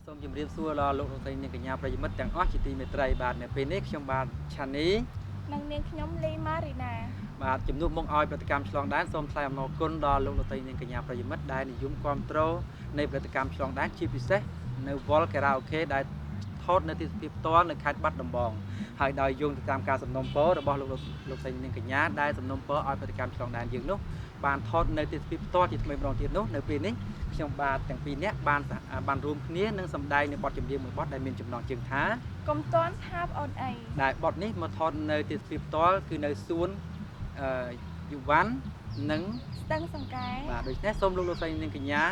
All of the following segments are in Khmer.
សូមជម្រាបសួរដល់លោកលោកស្រីនាងកញ្ញាប្រិយមិត្តទាំងអស់ជាទីមេត្រីបាទនៅពេលនេះខ្ញុំបាទឆានីនិងនាងខ្ញុំលីម៉ារីណាបាទជំនួសមកឲ្យប្រតិកម្មឆ្លងដែនសូមថ្លែងអំណរគុណដល់លោកលោកស្រីនាងកញ្ញាប្រិយមិត្តដែលនិយមគាំទ្រនៃប្រតិកម្មឆ្លងដែនជាពិសេសនៅវលការ៉ាអូខេដែលថតនៅទីស្ទីផ្ទាល់នៅខេត្តបាត់ដំបងហើយដោយយោងទៅតាមការសំណូមពររបស់លោកលោកស្រីនាងកញ្ញាដែលសំណូមពរឲ្យប្រតិកម្មឆ្លងដែនយើងនោះបានថតនៅទីស្ទីផ្ទាល់ជាថ្មីម្ដងទៀតនោះនៅពេលនេះខ្ញុំបាទទាំងពីរនាក់បានរួមគ្នានឹងសម្ដែងនៅបទចម្រៀងមួយបទដែលមានចំណងជើងថាកុំតាន់ថាបអូនអីដែលបទនេះមកថតនៅទីស្ទីផ្ទាល់គឺនៅសួនយុវ័ននិងស្ទឹងសង្កែបាទដូច្នេះសូមលោកលោកស្រីនាងកញ្ញា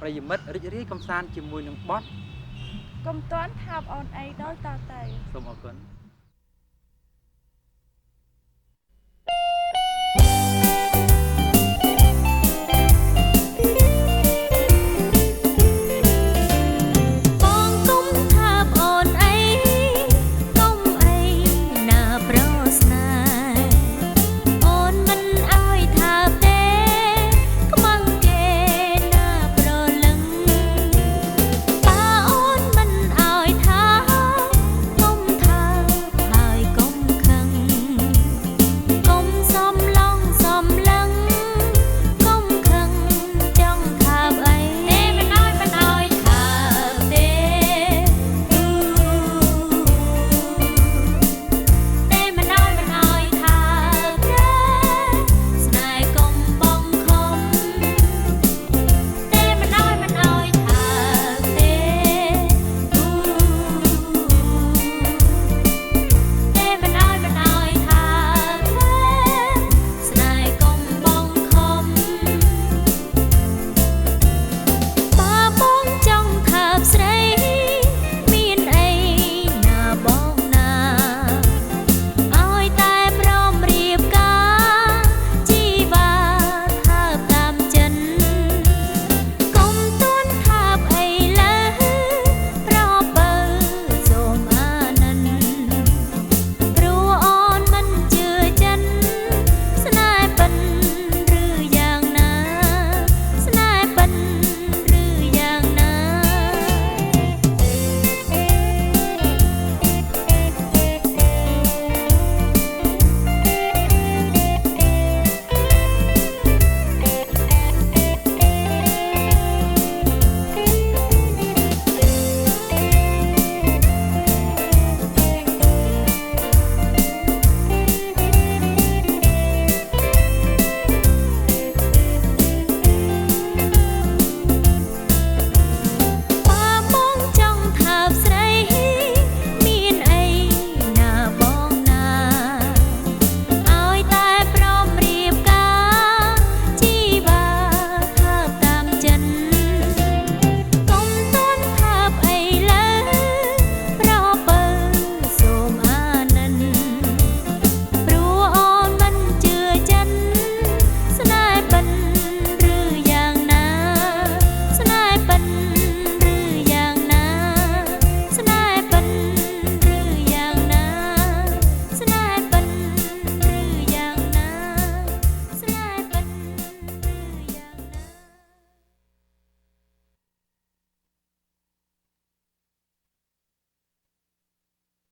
ប្រិយមិត្តរីករាយកំសាន្តជាមួយនឹងបទកុំតាន់ថាបអូនអីដល់តទៅសូមអរគុណ